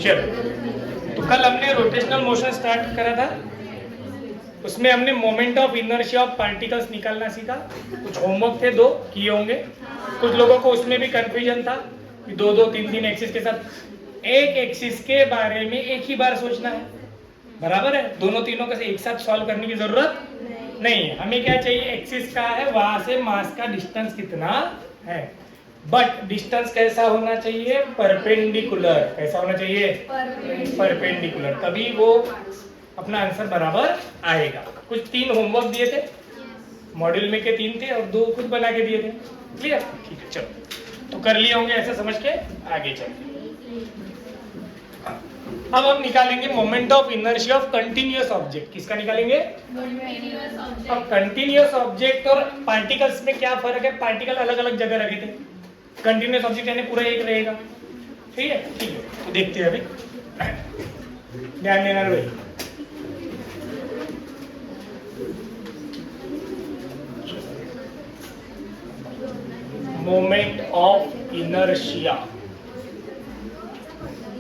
चलो, तो कल हमने रोटेशनल मोशन स्टार्ट करा था, उसमें हमने moment of inertia of particles निकालना सीखा। कुछ होमवर्क थे, 2 किए होंगे। कुछ लोगों को उसमें भी कंफ्यूजन था कि 2-2 3-3 एक्सिस के साथ एक एक्सिस के बारे में एक ही बार सोचना है, बराबर है। दोनों तीनों का से एक साथ सॉल्व करने की जरूरत नहीं है। हमें क्या चाहिए, एक्सिस का है, वहां से मास का डिस्टेंस कितना है, बट डिस्टेंस कैसा होना चाहिए, परपेंडिकुलर। कैसा होना चाहिए, परपेंडिकुलर, तभी वो अपना आंसर बराबर आएगा। कुछ 3 होमवर्क दिए थे मॉड्यूल में के 3 थे और 2 खुद बना के दिए थे। क्लियर, ठीक है, चलो तो कर लिए होंगे, ऐसा समझ के आगे चलते। अब हम निकालेंगे moment of inertia of continuous object. किसका निकालेंगे, अब कंटिन्यूअस ऑब्जेक्ट और पार्टिकल्स में क्या फर्क है, पार्टिकल अलग अलग जगह रखे थे, कंटिन्यूअस ऑब्जेक्ट यानी पूरा एक रहेगा। ठीक है, ठीक है, तो देखते हैं अभी, ध्यान देना भाई। Moment of inertia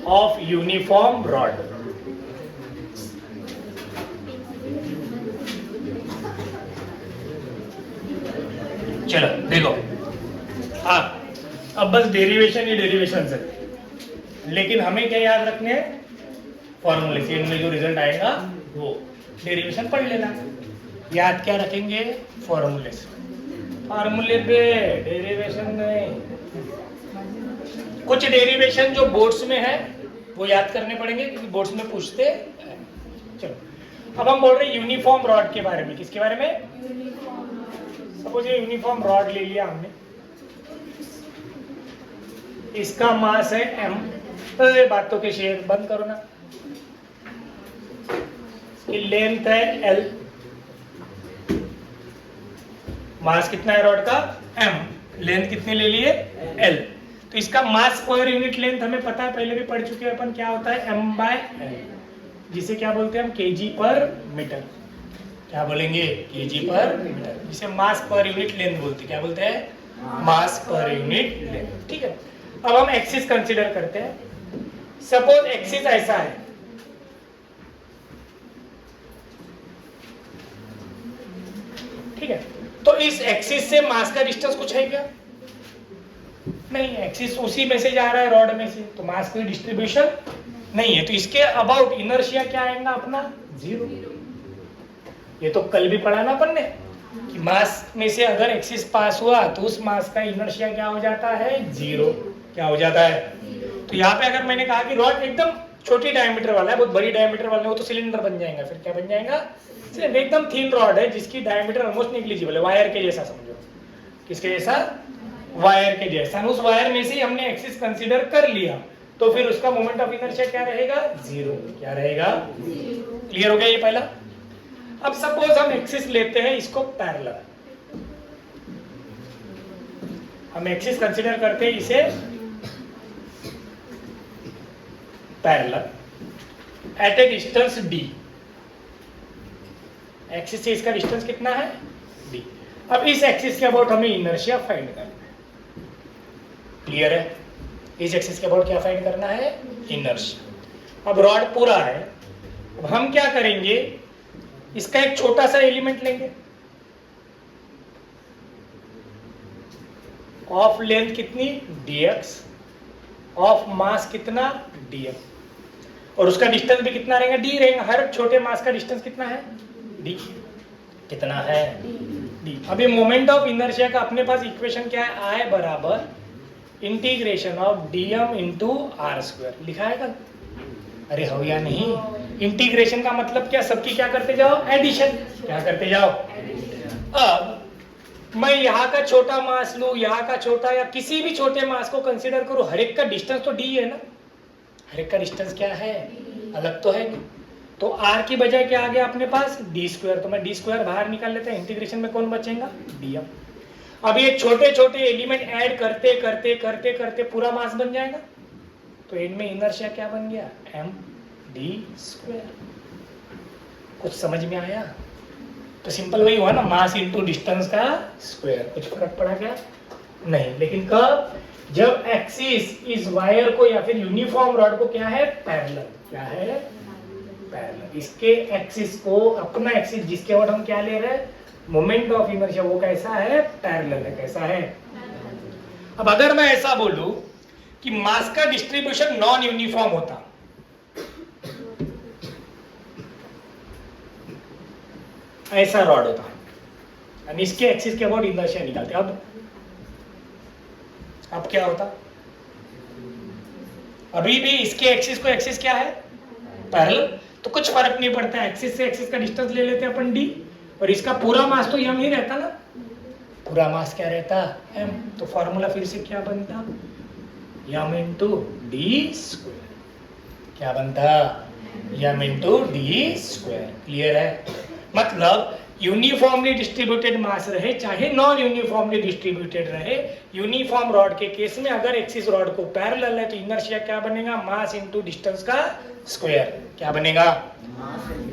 of uniform rod. चलो देखो, अब बस डेरिवेशन ही डेरिवेशन है, लेकिन हमें क्या याद रखने हैं, फॉर्मूले से इनमें जो रिजल्ट आएगा वो डेरिवेशन पढ़ लेना। याद क्या रखेंगे, फॉर्मूले से, फॉर्मूले पे डेरिवेशन नहीं। कुछ डेरिवेशन जो बोर्ड्स में है वो याद करने पड़ेंगे क्योंकि बोर्ड्स में पूछते हैं। चलो अब हम बोल रहे हैं यूनिफॉर्म रॉड के बारे में। किसके बारे में, सपोज ये यूनिफॉर्म रॉड ले लिया हमने, इसका मास है m। तो ये बातों के शेयर बंद करो ना, इसकी लेंथ है l, मास कितना है रॉड का, m, लेंथ कितनी ले लिए, l। तो इसका मास पर यूनिट लेंथ हमें पता है, पहले भी पढ़ चुके हैं अपन, क्या होता है m/l, जिसे क्या बोलते हैं हम, kg पर मीटर। क्या बोलेंगे, kg पर मीटर, जिसे मास पर यूनिट लेंथ बोलते हैं। क्या बोलते हैं, मास पर यूनिट लेंथ। ठीक है, अब हम एक्सिस कंसीडर करते हैं। सपोज एक्सिस ऐसा है, ठीक है, तो इस एक्सिस से मास का डिस्टेंस कुछ है क्या, नहीं, एक्सिस उसी में से जा रहा है रॉड में से, तो मास कोई डिस्ट्रीब्यूशन नहीं है। तो इसके अबाउट इनर्शिया क्या आएगा अपना, 0। ये तो कल भी पढ़ा ना अपन ने कि मास में से अगर एक्सिस पास हुआ तो उस मास का इनर्शिया क्या हो जाता है, 0। क्या हो जाता है, तो यहाँ पे अगर मैंने कहा कि रॉड एकदम छोटी डायमीटर वाला है, बहुत बड़ी डायमीटर वाला है, वो तो सिलेंडर बन जाएगा। फिर क्या बन जाएगा, सिर्फ एकदम थिन रॉड है जिसकी डायमीटर ऑलमोस्ट नेग्लिजिबल है, वायर के जैसा समझो। किसके जैसा, वायर के जैसा। उस वायर में से हमने एक्सिस कंसीडर कर लिया, तो फिर उसका मोमेंट ऑफ इनर्शिया क्या रहेगा, 0। क्या रहेगा, क्लियर हो गया ये पहला। अब सपोज हम एक्सिस लेते हैं, इसको पैरेलल, हम एक्सिस कंसीडर करते हैं इसे parallel at a distance d। Axis से इसका डिस्टेंस कितना है, d। अब इस एक्सिस के अबाउट हमें इनर्शिया फाइंड करना है। क्लियर है, इस एक्सिस के अबाउट क्या फाइंड करना है, इनर्शिया। अब रॉड पूरा है, अब हम क्या करेंगे, इसका एक छोटा सा एलिमेंट लेंगे, ऑफ लेंथ कितनी, dx, ऑफ मास कितना, dm, और उसका डिस्टेंस भी कितना रहेगा, d रहेगा। हर छोटे मास का डिस्टेंस कितना है, d, कितना है, d। अभी मोमेंट ऑफ इनर्शिया का अपने पास इक्वेशन क्या है, I बराबर integration of dm into R square. लिखा है कल, अरे हो या नहीं, इंटीग्रेशन का मतलब क्या, सबकी क्या करते जाओ, एडिशन। क्या करते जाओ, अब मैं यहाँ का छोटा मास लूं, यहाँ का छोटा, या किसी भी छोटे मास को कंसीडर करूं, हर एक का डिस्टेंस तो d है ना, हर एक का डिस्टेंस क्या है, अलग तो है नहीं। तो r की बजाय क्या आ गया अपने पास, d स्क्वायर। तो मैं d स्क्वायर बाहर निकाल लेते हैं, इंटीग्रेशन में कौन बचेगा, dm। अब ये छोटे छोटे एलिमेंट ऐड करते करते करते करते पूरा मास बन जाएगा, तो एंड में इनर्शिया क्या बन गया, md स्क्वायर। कुछ समझ में आया, तो सिंपल वही हुआ ना, मास इंटू डिस्टेंस का स्क्वायर। कुछ फर्क पड़ा क्या, नहीं, लेकिन कब, जब एक्सिस इस वायर को या फिर यूनिफॉर्म रॉड को क्या है, पैरेलल, क्या है, पैरेलल, इसके एक्सिस को, अपना एक्सिस जिसके ओर हम क्या ले रहे हैं, मोमेंट ऑफ इनर्शिया, वो कैसा है, पैरेलल है, कैसा है। अब अगर मैं ऐसा बोलूं कि मास का डिस्ट्रीब्यूशन नॉन यूनिफॉर्म होता, ऐसा रॉड होता और इसके एक्सिस के अबाउट इनर्शिया निकालते, अब क्या होता, अभी भी इसके एक्सिस को, एक्सिस क्या है, पैरेलल, तो कुछ फर्क नहीं पड़ता, एक्सिस से एक्सिस का डिस्टेंस ले लेते हैं अपन d, और इसका पूरा मास तो यम ही रहता ना, पूरा मास क्या रहता, m, तो फॉर्मूला फिर से क्या बनता, यम इंटू डी स्क्वायर, क्या बनता, M into D square. Clear है, मतलब यूनिफॉर्मली डिस्ट्रीब्यूटेड मास रहे चाहे नॉन यूनिफॉर्मली डिस्ट्रीब्यूटेड रहे, यूनिफॉर्म रॉड के केस में अगर एक्सिस रॉड को पैरेलल है तो इनर्शिया क्या बनेगा, मास इनटू डिस्टेंस का स्क्वायर, क्या बनेगा,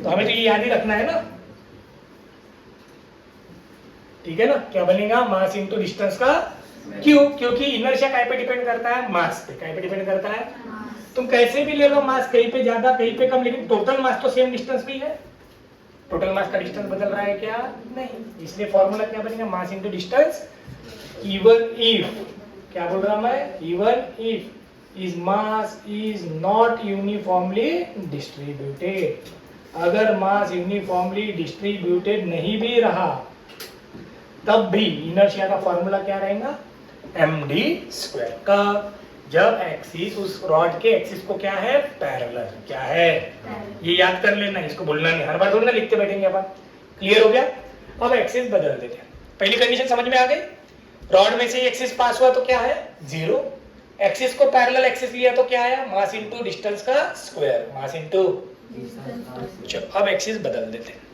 तो हमें तो ये याद ही रखना है ना, ठीक है ना, क्या बनेगा, मास इनटू डिस्टेंस का, क्यों, क्योंकि इनर्शिया काय पे डिपेंड करता है, मास पे, काय पे डिपेंड करता है, तुम कैसे भी ले लो मास, कहीं पे ज्यादा कहीं पे कम, लेकिन टोटल मास तो सेम डिस्टेंस भी है, टोटल मास का डिस्टेंस बदल रहा है क्या, नहीं, इसलिए फॉर्मूला क्या बनेगा, mass into distance, even if, क्या बोल रहा मैं, even if is mass is not uniformly distributed, अगर मास यूनिफॉर्मली डिस्ट्रीब्यूटेड नहीं भी रहा तब भी इनर्शिया का फॉर्मूला क्या रहेगा, md स्क्वायर का, जब एक्सिस उस रॉड के एक्सिस को क्या है, पैरेलल, क्या है, ये याद कर लेना, इसको भूलना नहीं, हर बार थोड़ा ना लिखते बैठेंगे अपन। क्लियर हो गया, अब एक्सिस बदल देते हैं, पहली कंडीशन समझ में आ गई, रॉड में से एक्सिस पास हुआ तो क्या है, 0, एक्सिस को पैरेलल एक्सिस लिया तो क्या आया, मास इनटू डिस्टेंस का स्क्वायर, मास इनटू, चलो अब एक्सिस बदल देते हैं,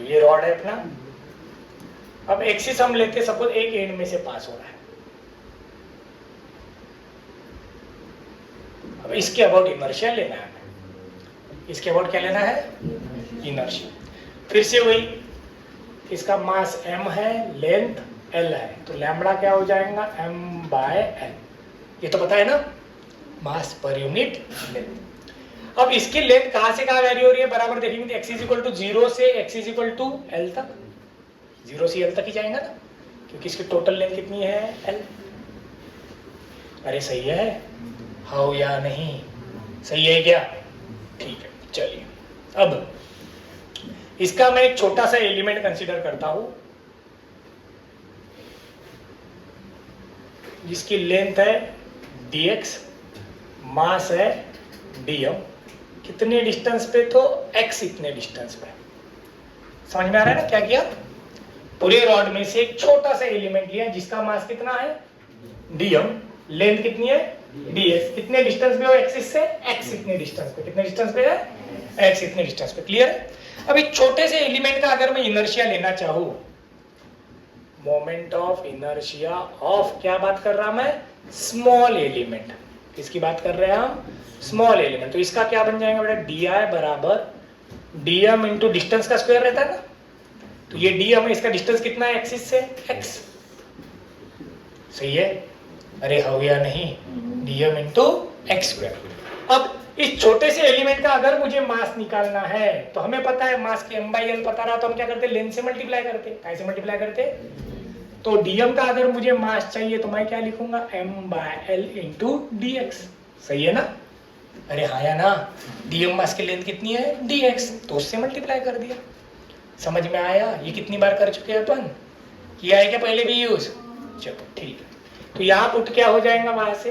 ये रॉड है अपना, अब एक्सिस हम लेते, सपोज एक एंड में से पास हो रहा है, अब इसके अबाउट इनर्शिया लेना है, इसके अबाउट क्या लेना है, इनर्शिया, फिर से वही, इसका मास m है, लेंथ l है, तो लैम्बडा क्या हो जाएगा, m/l, ये तो पता है ना, मास पर यूनिट लेंथ। अब इसकी लेंथ कहां से कहां वेरी हो रही है, बराबर देखेंगे, x इज इक्वल टू 0 से x is equal to l तक, 0 से l तक ही जाएगा ना, क्योंकि इसकी टोटल लेंथ कितनी है, l, अरे सही है, हाँ या नहीं, सही है क्या, ठीक है, चलिए अब इसका मैं एक छोटा सा एलिमेंट कंसीडर करता हूं, जिसकी लेंथ है dx, मास है dm, कितने डिस्टेंस पे, तो x इतने डिस्टेंस पे, समझ में आ रहा है ना क्या किया, पूरे रॉड में से एक छोटा सा एलिमेंट लिया जिसका मास कितना है, dm, लेंथ कितनी है, ds, कितने डिस्टेंस पे हो एक्सिस से, x इतने डिस्टेंस पे, कितने डिस्टेंस पे है, x इतने डिस्टेंस पे। क्लियर है, अब एक छोटे से एलिमेंट का अगर मैं इनर्शिया लेना चाहूं, मोमेंट ऑफ इनर्शिया ऑफ, क्या बात कर रहा मैं, स्मॉल एलिमेंट, किसकी बात कर रहे हैं हम, स्मॉल एलिमेंट, तो इसका क्या बन जाएगा बेटा, di बराबर dm इंटू डिस्टेंस का स्क्वायर रहता है ना, तो ये dm है, इसका डिस्टेंस कितना है एक्सिस से, x, सही है, अरे हो गया नहीं, dm इंटू एक्स स्क्वायर। अब इस छोटे से एलिमेंट का अगर मुझे मास निकालना है तो हमें पता है मास की m/l पता रहा, तो हम क्या करते, लेंथ से मल्टीप्लाई करते, कैसे मल्टीप्लाई करते, तो dm का अगर मुझे मास चाहिए तो मैं क्या लिखूंगा, m/l इंटू dx, सही है ना, अरे हाँ या ना, dm मास की लेंथ कितनी है, dx, तो उससे मल्टीप्लाई कर दिया, समझ में आया, ये कितनी बार कर चुके हैं अपन, किया है क्या पहले भी यूज, चलो ठीक है, तो यहाँ पुट क्या हो जाएगा वहां से,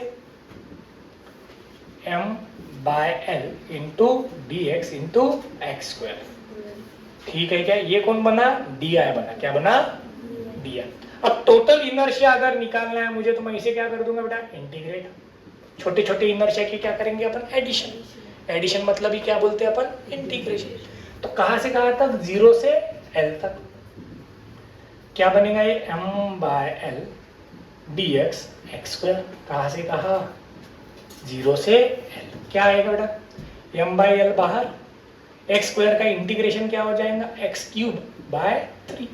m/l into dx into x square, ठीक है क्या, ये कौन बना, di बना, क्या बना, di। अब टोटल इनर्शिया अगर निकालना है मुझे तो मैं इसे क्या कर दूंगा बेटा, इंटीग्रेट, छोटे छोटे इनर्शिया की क्या करेंगे अपन, एडिशन, एडिशन मतलब ही क्या बोलते हैं अपन, इंटीग्रेशन, तो कहां से कहां तक, 0 से l तक, क्या बनेगा ये m/l dx एक्स स्क्वायर, कहां से कहा, 0 से l, क्या आएगा बेटा, m बाई एल बाहर, एक्स स्क्वायर का इंटीग्रेशन क्या हो जाएगा, एक्स क्यूब बाय 3,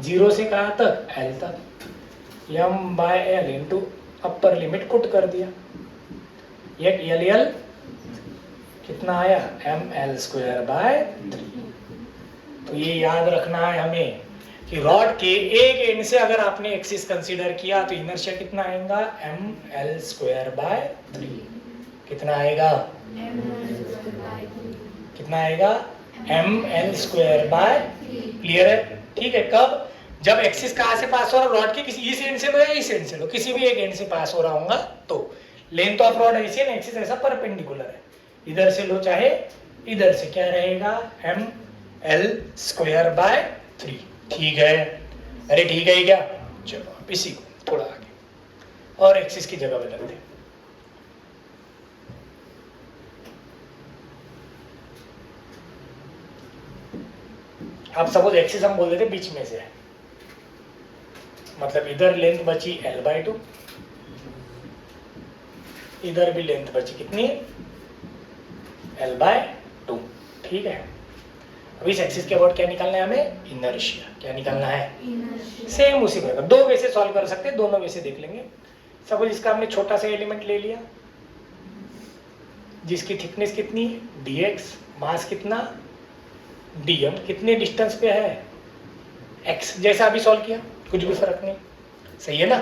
0 से कहाँ तक, एल तक, m by L into upper limit put कर दिया, ये एल एल कितना आया, एम एल स्क्वायर बाय 3। तो ये याद रखना है हमें कि रॉड के एक एंड से अगर आपने एक्सिस कंसीडर किया तो इनर्शिया कितना आएगा, एम एल स्क्वायर बाय 3। कितना आएगा, कितना आएगा, M L square by, clear है, ठीक है। कब, जब एक्सिस कहाँ से पास हो रहा है, रॉड के किसी इस एंड से लो या इस एंड से लो, किसी भी एक एंड से पास हो रहा होगा तो लेंथ ऑफ रॉड ऐसी है, एक्सिस ऐसा परपेंडिकुलर है, इधर से लो चाहे इधर से, क्या रहेगा, एम एल स्क्वायर बाय 3। ठीक है, अरे ठीक है क्या, चलो अब इसी को थोड़ा आगे और एक्सिस की जगह बदल दे। अब सपोज एक्सिस हम बोल देते बीच में से है, मतलब इधर लेंथ बची l बाई 2, इधर भी लेंथ बची कितनी, l बाय 2, ठीक है। अब इस एक्सिस के अबाउट क्या निकालना है हमें, इनर्शिया, क्या निकालना है, सेम उसी प्रकार दो वे से सॉल्व कर सकते हैं, दोनों वे से देख लेंगे। सपोज इसका हमने छोटा सा एलिमेंट ले लिया जिसकी थिकनेस कितनी है, dx, मास कितना, dm, कितने डिस्टेंस पे है, x, जैसा अभी सॉल्व किया, कुछ भी फर्क नहीं, सही है ना,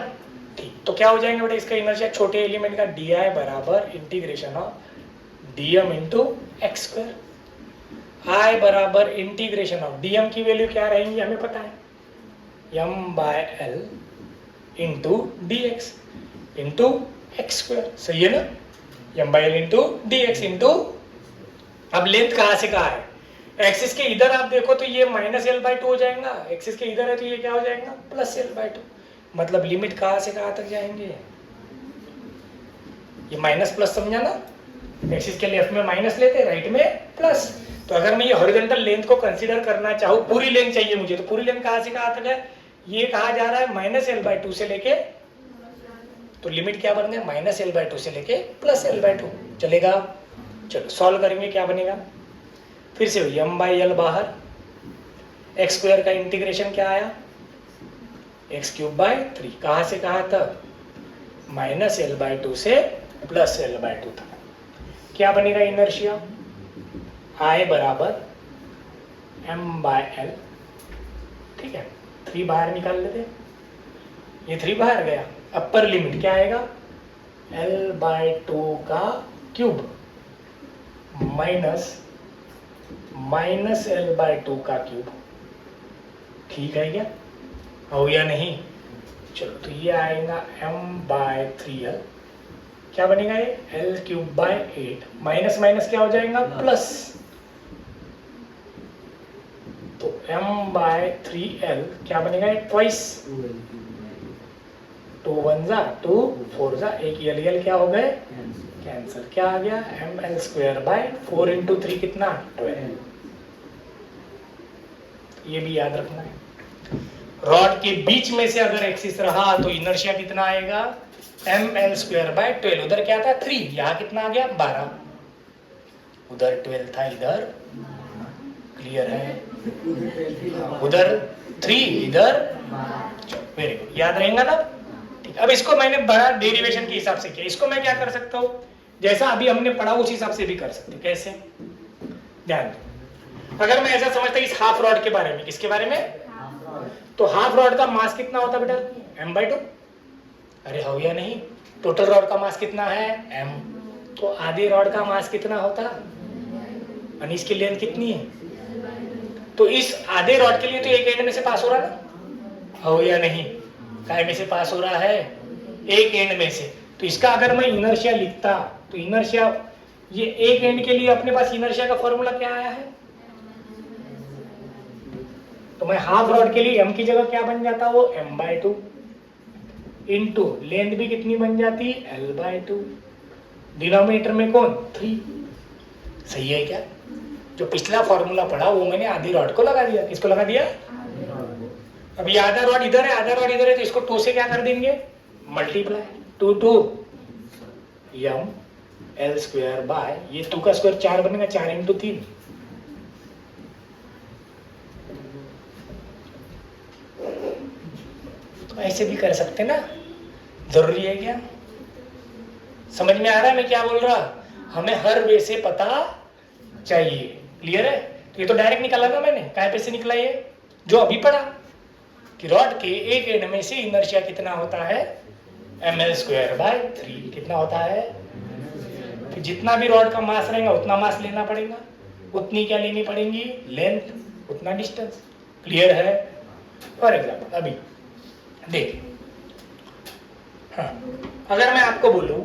ठीक। तो क्या हो जाएंगे बेटा, इसका इनर्शिया छोटे एलिमेंट का di बराबर integration of dm into x square, I बराबर इंटीग्रेशन ऑफ dm की वैल्यू क्या रहेंगी हमें पता है, m by L into D x into x square, सही है ना, m by L into D x into, अब लेंथ कहाँ से कहाँ है, एक्सिस के इधर आप देखो तो ये माइनस एल बाई 2 हो जाएगा, एक्सिस के इधर है तो ये क्या हो जाएगा, प्लस एल बाई 2, मतलब लिमिट कहाँ से कहाँ तक जाएंगे, ये माइनस प्लस समझा ना, एक्सिस के लेफ्ट में माइनस लेते, राइट में प्लस। तो अगर मैं ये हॉरिजॉन्टल लेंथ को कंसीडर करना चाहूँ, पूरी लेंथ चाहिए मुझे, तो पूरी लेंथ कहाँ से कहाँ तक है, ये कहाँ जा रहा है, माइनस एल बाई 2 से लेके, तो लिमिट क्या बन गया, माइनस एल बाई 2 से लेके प्लस एल बाई 2, चलेगा। चलो सॉल्व करेंगे, क्या बनेगा, फिर से m बाई एल बाहर, एक्स स्क्वायर का इंटीग्रेशन क्या आया, एक्स क्यूब बाय 3, कहाँ से कहाँ तक, माइनस एल बाई 2 से प्लस एल बाई 2 तक, क्या बनेगा इनर्शिया, I बराबर m बाय एल, ठीक है, 3 बाहर निकाल लेते, ये 3 बाहर गया, अपर लिमिट क्या आएगा, l बाय 2 का क्यूब माइनस एल बाय 2 का क्यूब, ठीक है क्या, हो या नहीं, चलो तो ये आएगा m बाय 3l, क्या बनेगा ये, l cube by 8, minus minus क्या हो जाएगा, प्लस, तो m बाय 3l क्या बनेगा, ट्वाइस, 2 1 जा 2 4 जा, एक एल क्या हो गए, कैंसिल, क्या आ गया, M L square by 4 into 3 कितना, 12। ये भी याद रखना है, रॉड के बीच में से अगर एक्सिस रहा तो इनर्शिया कितना आएगा, एम एल स्क्वायर बाय 12, उधर क्या था 3, यहाँ कितना आ गया 12, उधर 12 था, इधर, क्लियर है, उधर 3 इधर, वेरी गुड, याद रहेगा ना, ठीक। अब इसको मैंने बड़ा डेरिवेशन के हिसाब से किया, इसको मैं क्या कर सकता हूँ, जैसा अभी हमने पढ़ा उस हिसाब से भी कर सकते, कैसे, ध्यान दो, अगर मैं ऐसा समझता इस हाफ रॉड के बारे में, किसके बारे में, तो हाफ रॉड का मास कितना होता बेटा, m बाई 2, अरे हो या नहीं, टोटल रॉड का मास कितना है m, तो आधे रॉड का मास कितना होता, और इसकी लेंथ कितनी है, तो इस आधे रॉड के लिए तो एक एंड में से पास हो रहा ना, हो या नहीं, काय में से पास हो रहा है, एक एंड में से, तो इसका अगर मैं इनर्शिया लिखता तो इनर्शिया, ये एक एंड के लिए अपने पास इनर्शिया का फॉर्मूला क्या आया है, तो मैं हाफ रॉड के लिए m की जगह क्या बन जाता, वो m बाई 2 इंटू लेंथ भी कितनी बन जाती, l बाई 2, डिनोमिनेटर में कौन 3, सही है क्या, जो पिछला फॉर्मूला पढ़ा वो मैंने आधी रॉड को लगा दिया, किसको लगा दिया, अब ये आधा रॉड इधर है, आधा रॉड इधर है, तो इसको 2 से क्या कर देंगे, multiply, 2 2 m L square bye, ये 2 का स्क्वायर 4 बनेगा, 4 इंटू 3, तो ऐसे भी कर सकते ना, जरूरी है क्या? समझ में आ रहा है मैं क्या बोल रहा? हमें हर वे से पता चाहिए, क्लियर है? तो ये तो डायरेक्ट निकाला ना मैंने, काय पे से निकला ये जो अभी पढ़ा कि रॉड के एक एंड में से इनर्शिया कितना होता है, ml स्क्वायर बाय 3 कितना होता है? तो जितना भी रॉड का मास रहेगा उतना मास लेना पड़ेगा, उतनी क्या लेनी पड़ेगी, लेंथ, उतना डिस्टेंस, क्लियर है? फॉर एग्जाम्पल अभी देखिए, हाँ, अगर मैं आपको बोलूं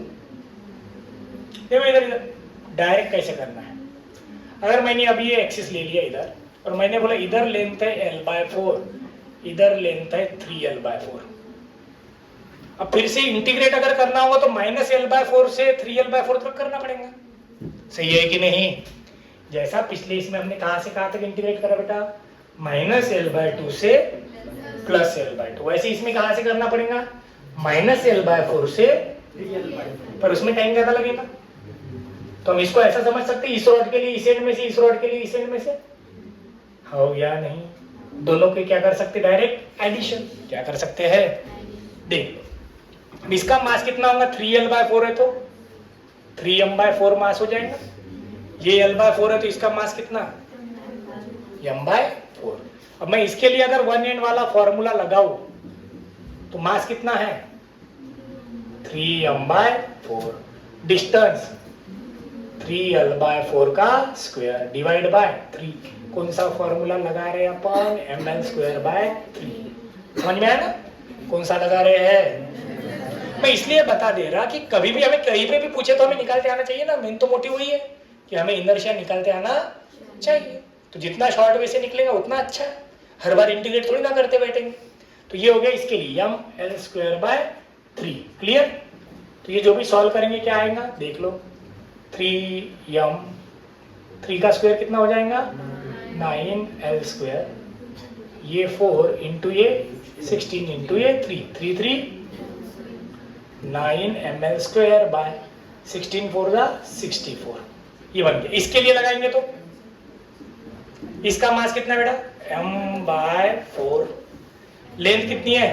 देखो इधर डायरेक्ट कैसे करना है, अगर मैंने अभी ये एक्सिस ले लिया इधर और मैंने बोला इधर लेंथ है l/4, इधर लेंथ है 3l/4, अब फिर से इंटीग्रेट अगर करना होगा तो -l/4 से 3l/4 तक करना पड़ेगा, सही है कि नहीं? जैसा पिछले इसमें हमने कहा से कहा तक इंटीग्रेट करा बेटा, -l/2 से +l/2, वैसे इसमें कहा से करना पड़ेगा, -l/4 से, पर उसमें टाइम ज्यादा लगेगा, तो हम इसको ऐसा समझ सकते हैं, इस रॉड के लिए इस एंड में से, इस रॉड के लिए इस एंड में से, हो या नहीं? दोनों के क्या कर सकते, डायरेक्ट एडिशन, क्या कर सकते हैं? देख इसका मास कितना होगा, 3l/4 है तो 3m/4 मास हो जाएगा, ये l/4 है तो इसका मास कितना, m/4। अब मैं इसके लिए अगर 1 एंड वाला फॉर्मूला लगाऊं तो मास कितना है, 3m/4, डिस्टेंस 3l/4 का स्क्वायर डिवाइड बाय 3, कौन सा फॉर्मूला लगा रहे हैं अपन, ml स्क्वायर बाय 3, समझ में आया ना कौन सा लगा रहे हैं? मैं इसलिए बता दे रहा कि कभी भी हमें कहीं पे भी पूछे तो हमें निकालते आना चाहिए ना, मेन तो मोटिव वही है कि हमें इनर्शिया निकालते आना चाहिए, तो जितना शॉर्ट वे से निकलेगा उतना अच्छा है, हर बार इंटीग्रेट थोड़ी ना करते बैठेंगे। तो ये हो गया इसके लिए ml स्क्वायर बाय 3, क्लियर? तो ये जो भी सॉल्व करेंगे क्या आएगा देख लो, 3m, 3 का स्क्वायर कितना हो जाएगा, 9l स्क्वायर, ये 4 इंटू ये 16 इंटू ये 3 3 9 ml स्क्वायर बाय 16 4 जा 64, ये बन गया। इसके लिए लगाएंगे तो इसका मास कितना बेटा, m/4, लेंथ कितनी है,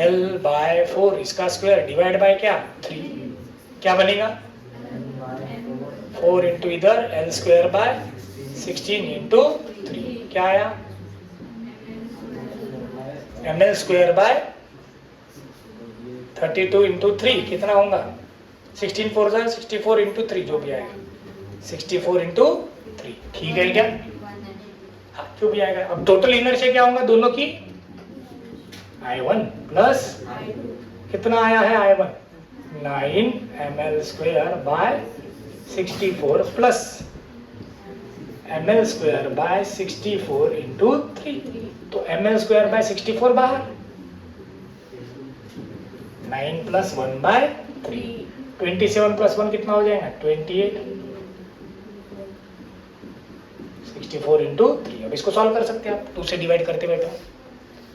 l/4, इसका स्क्वायर डिवाइड बाय क्या, 3, क्या बनेगा, 4 इंटू इधर l स्क्वायर बाय 16 इंटू 3, क्या आया, ml स्क्वायर बाय 32 इंटू 3 कितना होगा, 16 4 जा 64 इंटू 3 जो भी आएगा, 64 इंटू 3, ठीक है क्या? हाँ, जो भी आएगा। अब टोटल इनर्शिया क्या होगा दोनों की, I1 प्लस कितना आया है I1, 9 ml square by 64 plus ml square by 64 into 3, तो ml स्क्वायर बाय 64 बाहर, 9 प्लस 1 बाय 3, 27 प्लस 1 कितना हो जाएगा, 28, 64 इंटू 3। अब इसको सॉल्व कर सकते हैं आप, 2 से डिवाइड करते बैठो,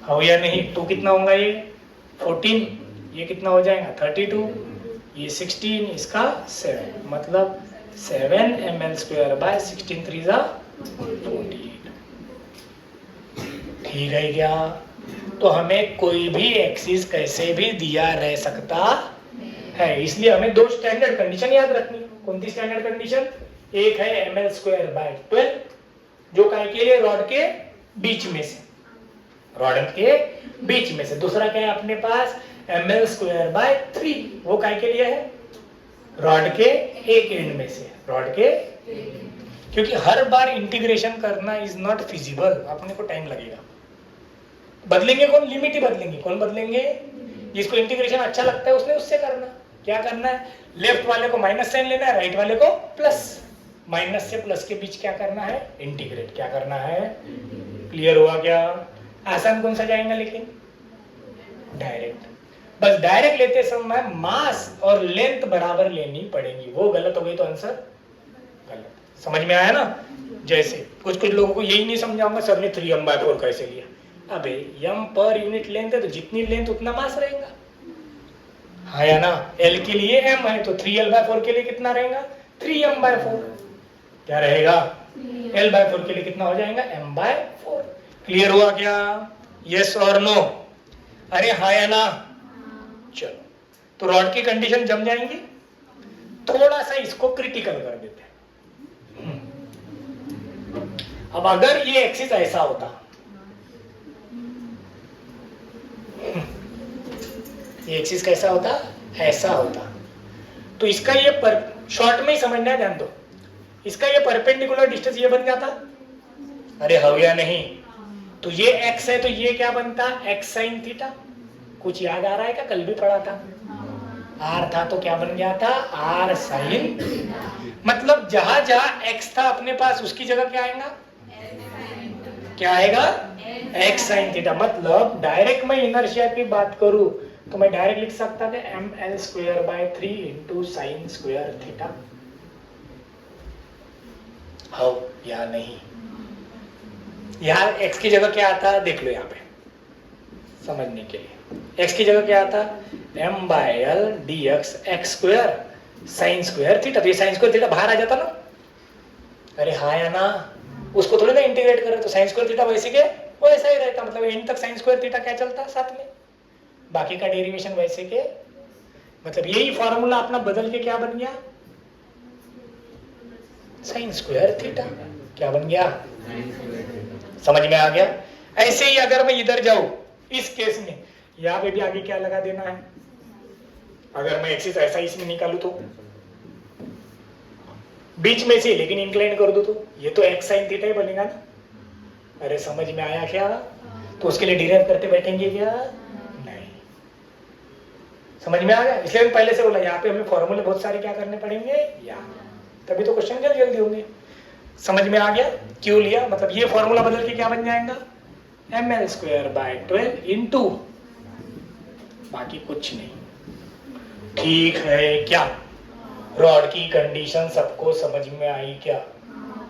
हो या नहीं? 2 कितना होगा, ये 14, ये कितना हो जाएगा 32, ये 16, इसका 7, मतलब 7 ml स्क्वायर बाय 16 3 जा 48, ठीक है क्या? तो हमें कोई भी एक्सिस कैसे भी दिया रह सकता है, इसलिए हमें 2 स्टैंडर्ड कंडीशन याद रखनी। कौन सी स्टैंडर्ड कंडीशन, एक है ml स्क्वायर बाय 12, जो काय के लिए, रॉड के बीच में से, रॉड के बीच में से, दूसरा क्या है अपने पास ml स्क्वायर बाय 3, वो काय के लिए है, रॉड के एक एंड में से, रॉड के, क्योंकि हर बार इंटीग्रेशन करना इज नॉट फिजिबल, अपने को टाइम लगेगा। बदलेंगे कौन, लिमिट ही बदलेंगे, कौन बदलेंगे, जिसको इंटीग्रेशन अच्छा लगता है उसने उससे करना। क्या करना है, लेफ्ट वाले को माइनस साइन लेना है, राइट वाले को प्लस, माइनस से प्लस के बीच क्या करना है, इंटीग्रेट, क्या करना है, क्लियर हुआ क्या? आसान कौन सा जाएगा, लेकिन डायरेक्ट, बस डायरेक्ट लेते समय मास और लेंथ बराबर लेनी पड़ेगी, वो गलत हो गई तो आंसर गलत। समझ में आया ना? जैसे कुछ लोगों को यही नहीं समझाऊंगा, सर ने 3m/4 कैसे लिया, अबे m पर यूनिट लेंथ है तो जितनी लेंथ उतना मास रहेगा, हाँ या ना, L के लिए m है तो 3L/4 के लिए कितना रहेगा 3m/4। क्या रहेगा L/4 के लिए कितना हो जाएगा m/4। क्लियर हुआ क्या? यस और नो? अरे हाँ या ना? चलो तो रॉड की कंडीशन जम जाएंगी। थोड़ा सा इसको क्रिटिकल कर देते हैं। अब अगर ये एक्सिस ऐसा होता, ये एक्सिस कैसा होता, ऐसा होता, तो इसका ये पर शॉर्ट में ही समझना है, ध्यान दो, इसका ये परपेंडिकुलर डिस्टेंस ये बन जाता। अरे हो या नहीं? तो ये x है तो ये क्या बनता x sin थीटा। कुछ याद आ रहा है क्या? कल भी पढ़ा था। r था तो क्या बन गया था r sin। मतलब जहां जहां x था अपने पास उसकी जगह क्या आएगा, क्या आएगा x sin थीटा। मतलब डायरेक्ट मैं इनर्शिया की बात करूं तो मैं डायरेक्ट लिख सकता था ml²/3 into sine square theta. हो या नहीं? यहाँ x की जगह क्या आता है देख लो, यहाँ पे समझने के लिए x की जगह क्या आता, m/l dx x² sine square theta. तो ये साइन स्क्वायर थीटा बाहर आ जाता ना। अरे हाँ या ना? उसको थोड़ी ना इंटीग्रेट करें तो साइन स्क्वायर थीटा वैसे के वैसा ही रहता। मतलब एंड तक साइन स्क्वायर थीटा क्या चलता साथ में, बाकी का डेरिवेशन वैसे के। मतलब यही फॉर्मूला अपना बदल के क्या बन गया साइन स्क्वायर थीटा। क्या बन गया? समझ में आ गया? ऐसे ही अगर मैं इधर जाऊं इस केस में, यहाँ पे भी आगे क्या लगा देना है। अगर मैं एक्सिस ऐसा इसमें निकालू तो बीच में से, लेकिन इंक्लाइन कर दो तो ये तो x sin थीटा ही बनेगा ना। अरे समझ में आया क्या? तो उसके लिए डिराइव करते बैठेंगे क्या? नहीं। समझ में आ गया? इसलिए मैं पहले से बोला यहाँ पे हमें फॉर्मूले बहुत सारे क्या करने पड़ेंगे यार, तभी तो क्वेश्चन जल्दी जल्दी होंगे। समझ में आ गया क्यों लिया? मतलब ये फॉर्मूला बदल के क्या बन जाएगा ml²/12 इंटू, बाकी कुछ नहीं। ठीक है क्या? रॉड की कंडीशन सबको समझ में आई क्या?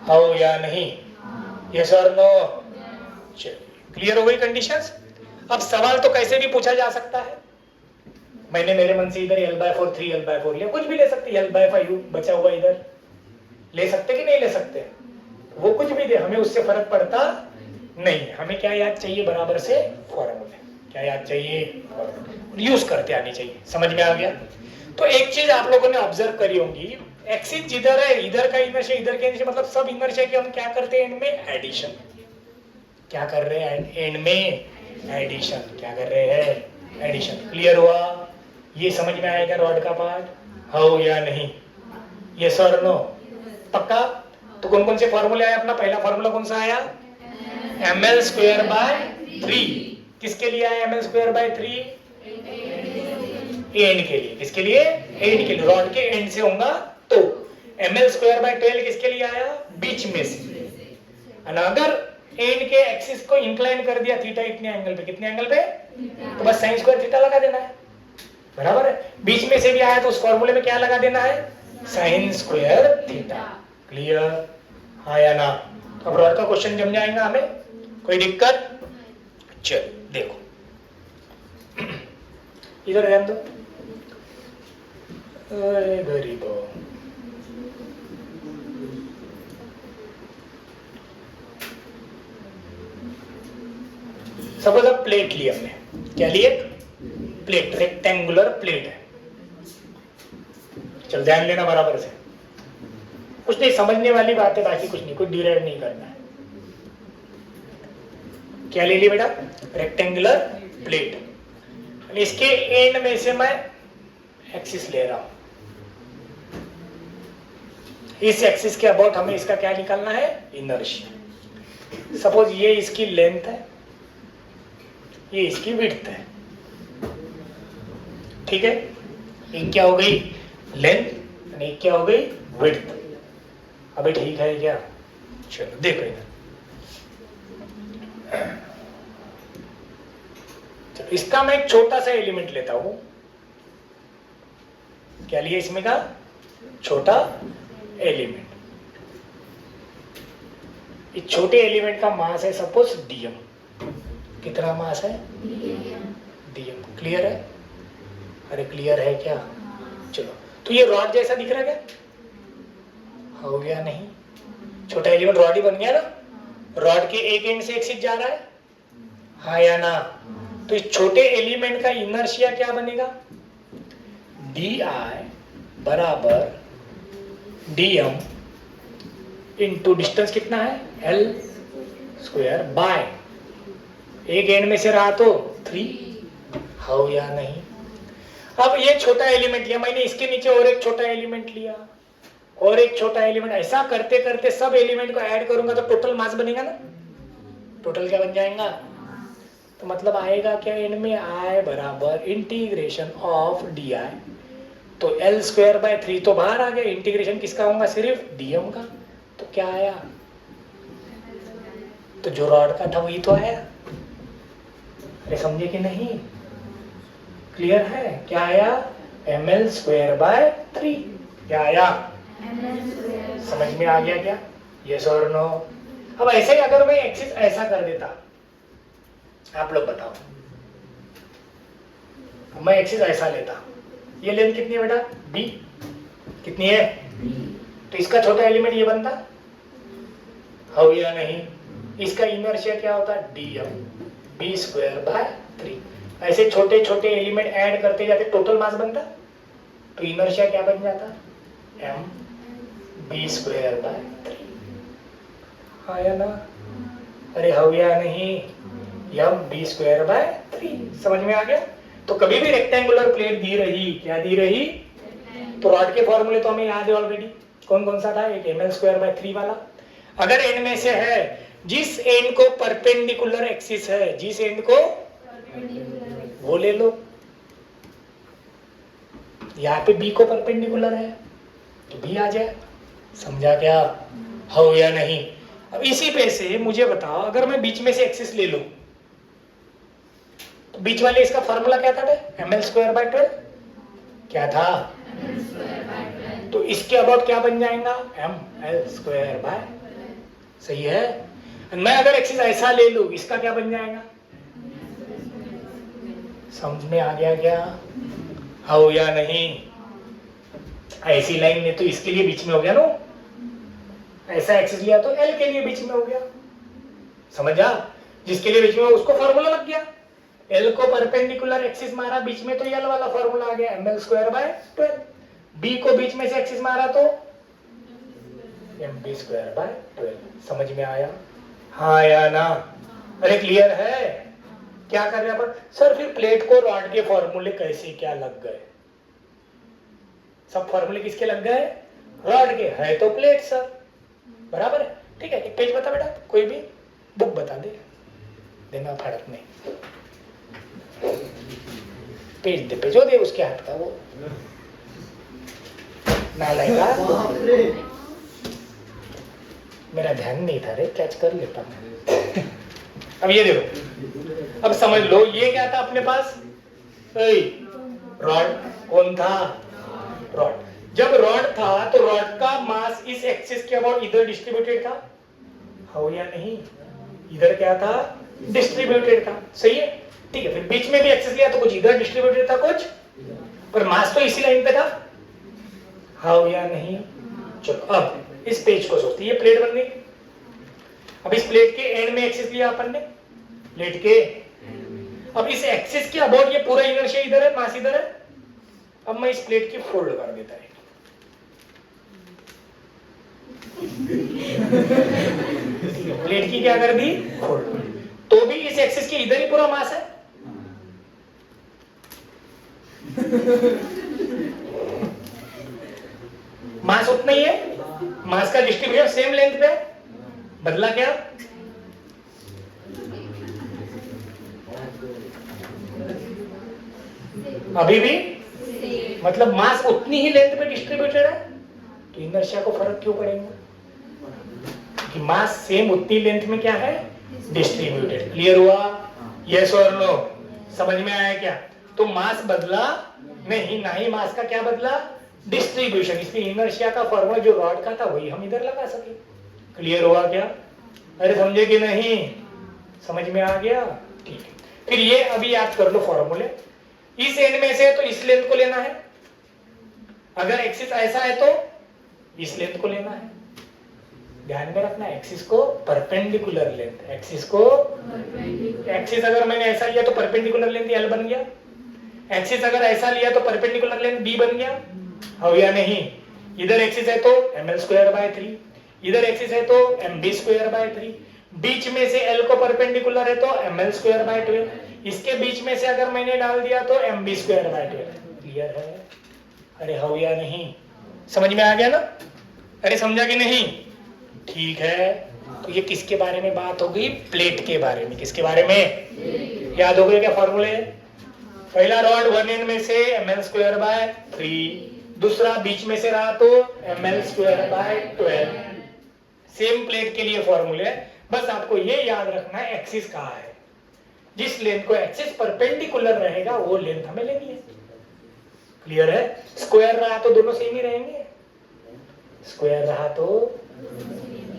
हो या नहीं? यस और नो? चलिए क्लियर हो गई कंडीशंस। अब सवाल तो कैसे भी पूछा जा सकता है। मैंने मेरे मन से इधर L/4 3L/4 लिया, कुछ भी ले सकते, L/5 बचा हुआ इधर ले सकते कि नहीं ले सकते, वो कुछ भी दे, हमें उससे फर्क पड़ता नहीं। हमें क्या याद चाहिए बराबर से फॉर्मूले, क्या याद चाहिए फॉर्मूले, यूज करते आनी चाहिए। समझ में आ गया? तो एक चीज आप लोगों ने ऑब्जर्व करी होंगी, एक्सिस जिधर है इधर का इनर्शिया इधर के इनर्शिया, मतलब सब इनर्शिया की हम क्या करते हैं एंड में एडिशन। क्या कर रहे हैं एंड में एडिशन, क्या कर रहे हैं एडिशन। क्लियर हुआ? ये समझ में आएगा रॉड का पार्ट, हो या नहीं? यस और नो? पक्का? तो कौन कौन से फॉर्मूले आए? अपना पहला फॉर्मूला कौन सा आया ml²/3। किसके लिए आया ml²/3? एंड के लिए। किसके लिए? एंड के लिए, रॉड के एंड से होगा तो। ml²/12 किसके लिए आया? बीच में से। अगर एंड के एक्सिस को इंक्लाइन कर दिया थीटा इतने एंगल पे, कितने एंगल पे, तो बस साइन स्क्वायर थीटा लगा देना है। बराबर है? बीच में से भी आया तो उस फॉर्मूले में क्या लगा देना है साइन स्क्वायर थीटा। क्लियर? हाँ या ना? अब रॉड का क्वेश्चन जम जाएगा हमें, कोई दिक्कत? चल देखो इधर ध्यान दो। अरे गरीबो, सपोज अब प्लेट ली हमने, क्या लिए? प्लेट, रेक्टेंगुलर प्लेट है। चल ध्यान देना बराबर से, कुछ नहीं समझने वाली बात है, बाकी कुछ नहीं, कुछ डिराइव नहीं करना है। क्या ले ली बेटा? Rectangular plate. इसके एंड में से मैं एक्सिस ले रहा हूं, इस एक्सिस के अबाउट हमें इसका क्या निकालना है इनर्शिया। सपोज ये इसकी लेंथ है, ये इसकी विड्थ है, ठीक है? एक क्या हो गई लेंथ और एक क्या हो गई विड्थ। अबे ठीक है क्या? चलो देखो इधर, चलो इसका मैं एक छोटा सा एलिमेंट लेता हूं। क्या लिया इसमें का? छोटा एलिमेंट। इस छोटे एलिमेंट का मास है सपोज dm। कितना मास है? dm। क्लियर है? अरे क्लियर है क्या? चलो, तो ये रॉड जैसा दिख रहा है क्या? हो गया नहीं? छोटा एलिमेंट रॉड ही बन गया ना? रॉड के एक एंड से एक्सिस जा रहा है, हाँ या ना? तो इस छोटे एलिमेंट का इनर्शिया क्या बनेगा? डी आई बराबर dm इंटू डिस्टेंस कितना है? l स्क्वायर बाय एक एंड में से रहा तो 3, हो या नहीं? अब ये छोटा एलिमेंट लिया मैंने, इसके नीचे और एक छोटा एलिमेंट लिया और एक छोटा एलिमेंट, ऐसा करते करते सब एलिमेंट को ऐड करूंगा तो टोटल मास बनेगा ना? टोटल क्या बन जाएगा? तो मतलब आएगा क्या एंड में? I बराबर इंटीग्रेशन ऑफ डी आई, तो l स्क्वायर बाय 3 तो बाहर आ गया, इंटीग्रेशन किसका होगा? सिर्फ dm का। तो क्या आया? तो जो रॉड का था वही तो आया। अरे समझे कि नहीं? क्लियर है? क्या आया? ml square by 3। क्या आया? समझ में आ गया क्या? यस और नो? अब ऐसे ही अगर मैं एक्सिस ऐसा कर देता, आप लोग बताओ, मैं एक्सिस ऐसा लेता, ये लेंथ कितनी है बेटा? b कितनी है? तो इसका छोटा एलिमेंट ये बनता, हो या नहीं? इसका इनर्शिया क्या होता? dm b square by 3। ऐसे छोटे छोटे एलिमेंट ऐड करते जाते टोटल मास बनता, तो इनर्शिया क्या बन जाता? m b स्क्वायर बाय 3, हाँ या ना? अरे हो या नहीं? m b square by 3। समझ में आ गया? तो कभी भी रेक्टेंगुलर प्लेट दी रही, क्या दी रही? तो रॉड के फॉर्मूले तो हमें याद है ऑलरेडी। कौन कौन सा था? एक ml स्क्वायर बाय 3 वाला। अगर एंड में से है, जिस एंड को परपेंडिकुलर एक्सिस है, जिस एंड को वो ले लो। यहाँ पे b को परपेंडिकुलर है तो b आ जाए। समझा क्या? हो या नहीं? अब इसी पे से मुझे बताओ, अगर मैं बीच में से एक्सिस ले लूं तो बीच वाले इसका फॉर्मूला क्या था? ml स्क्वायर बाय 12 क्या था? तो इसके अबाउट क्या बन जाएगा? ml स्क्वायर बाय, सही है? मैं अगर एक्सिस ऐसा ले लूं, इसका क्या बन जाएगा? समझ में आ गया क्या? हो या नहीं? ऐसी लाइन ने तो इसके लिए बीच में हो गया ना, ऐसा एक्सिस लिया तो L के लिए बीच में हो गया। समझा? जिसके लिए बीच में उसको फॉर्मूला लग गया, L को परपेंडिकुलर एक्सिस मारा बीच में तो L वाला फॉर्मूला आ गया, ml स्क्वायर बाय 12। B को बीच में से एक्सिस मारा तो mb स्क्वायर बाय 12। समझ में आया? हाँ या ना? अरे क्लियर है? क्या कर रहे हैं सर? फिर प्लेट को रॉड के फॉर्मूले कैसे क्या लग गए? सब फॉर्मूले किसके लग गए? रॉड के। है तो प्लेट सर, बराबर है? ठीक है, एक पेज बता बेटा, कोई भी बुक बता दे, देना फर्क नहीं, पेज दे, पेजो दे उसके हाथ का, वो ना लगेगा। मेरा ध्यान नहीं था रे, कैच कर लेता मैं। अब ये देखो, अब समझ लो ये क्या था अपने पास? रॉड। कौन था? रॉड। जब रॉड था तो रॉड का मास इस एक्सिस के अबाउट इधर डिस्ट्रीब्यूटेड था, हो या नहीं? इधर क्या था? डिस्ट्रीब्यूटेड था, सही है? ठीक है, फिर बीच में भी एक्सिस लिया तो कुछ इधर डिस्ट्रीब्यूटेड था, कुछ, पर मास तो इसी लाइन पे था, हो या नहीं? चलो अब इस पेज को सोचते, ये प्लेट बन गई। अब इस प्लेट के एंड में एक्सिस लिया अपन ने, प्लेट के। अब इस एक्सिस के अबाउट ये पूरा इनर्शिया इधर है, मास इधर है। अब मैं इस प्लेट की फोल्ड कर देता है, प्लेट की क्या कर दी? फोल्ड। तो भी इस एक्सिस के इधर ही पूरा मास है। मास उतना ही है, मास का डिस्ट्रीब्यूशन सेम लेंथ पे, बदला क्या? अभी भी मतलब मास उतनी ही लेंथ पे डिस्ट्रीब्यूटेड है, तो इनर्शिया को फर्क क्यों पड़ेगा? कि मास सेम उतनी लेंथ में क्या है? डिस्ट्रीब्यूटेड। क्लियर हुआ? यस और नो? समझ में आया क्या? तो मास बदला नहीं, ना ही मास का क्या बदला? डिस्ट्रीब्यूशन। इसलिए इनर्शिया का फॉर्मूला जो रॉड का था वही हम इधर लगा सके। क्लियर हुआ क्या? अरे समझे कि नहीं? समझ में आ गया? ठीक है, फिर ये अभी याद कर लो फॉर्मूले। इस एंड में से है तो इस लेंथ को लेना है, अगर एक्सिस ऐसा है तो इस लेंथ को लेना है। ध्यान में रखना, एक्सिस को परपेंडिकुलर लेंथ, एक्सिस को एक्सिस अगर मैंने ऐसा लिया तो परपेंडिकुलर लेंथ एल बन गया, एक्सिस अगर ऐसा लिया तो परपेंडिकुलर लेंथ बी बन गया, हो या नहीं। इधर एक्सिस है तो ml²/3, इधर एक्सिस है तो mb²/3, बीच में से l को परपेंडिकुलर है तो ml²/12, इसके बीच में से अगर मैंने डाल दिया तो mb²/12। क्लियर है? अरे हो या नहीं, समझ में आ गया ना? अरे समझा कि नहीं? ठीक है, तो ये किसके बारे में बात हो गई? प्लेट के बारे में। किसके बारे में? याद हो गया क्या फॉर्मूले? पहला रॉड वन एंड में से ml²/3, दूसरा बीच में से रहा तो ml²/12। सेम प्लेट के लिए फॉर्मूले, बस आपको ये याद रखना है एक्सिस कहाँ है। जिस लेंथ को एक्सिस परपेंडिकुलर रहेगा वो लेंथ हमें लेनी है। क्लियर है? स्क्वायर रहा तो दोनों सेम ही रहेंगे, स्क्वायर रहा तो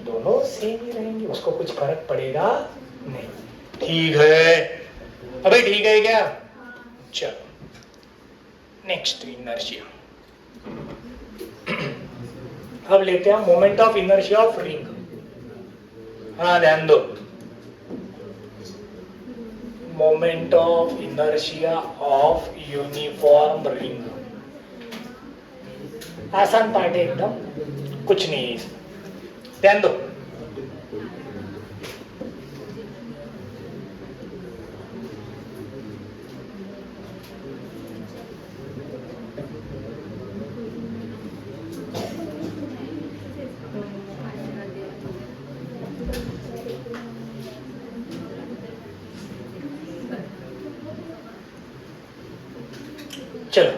दोनों सेम ही रहेंगे, उसको कुछ फर्क पड़ेगा नहीं। ठीक है? अबे ठीक है क्या? चलो नेक्स्ट इनर्शिया। अब लेते हैं moment of inertia of ring. हाँ ध्यान दो, moment of inertia of uniform ring. आसान पार्ट है एकदम, कुछ नहीं है इसमें, ध्यान दो। चलो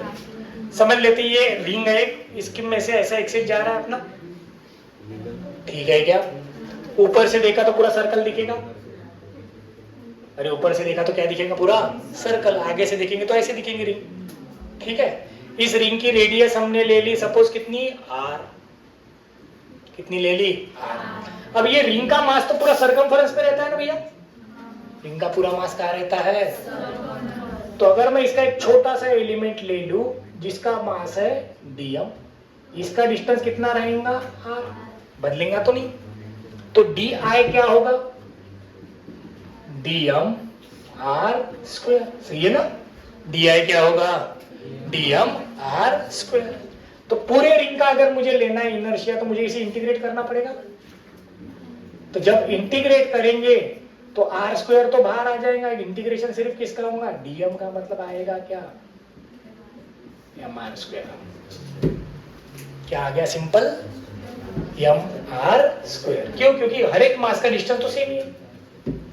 समझ लेते, ये रिंग है, इसके में से ऐसा एक्सिस जा रहा है अपना, ठीक है क्या? ऊपर से देखा तो पूरा सर्कल दिखेगा, अरे ऊपर से देखा तो क्या दिखेगा? पूरा सर्कल। आगे से देखेंगे तो ऐसे दिखेंगे रिंग, ठीक है? इस रिंग की रेडियस हमने ले ली सपोज कितनी? r। कितनी ले ली? r। अब ये रिंग का मास तो पूरा सर्कमफरेंस पे रहता है ना भैया, रिंग का पूरा मास कहाँ रहता है? तो अगर मैं इसका एक छोटा सा एलिमेंट ले लूं जिसका मास है dm, इसका डिस्टेंस कितना रहेगा? r। बदलेगा तो नहीं, तो di क्या होगा? dm r²। सही है ना? di क्या होगा? dm r²। तो पूरे रिंग का अगर मुझे लेना है इनर्शिया तो मुझे इसे इंटीग्रेट करना पड़ेगा। तो जब इंटीग्रेट करेंगे तो r² तो बाहर आ जाएगा, इंटीग्रेशन सिर्फ किसका होगा? dm का, मतलब आएगा क्या? mr²। क्या आ गया? Simple mr²। क्यों? क्योंकि हर एक मास का डिस्टेंस तो सेम ही है।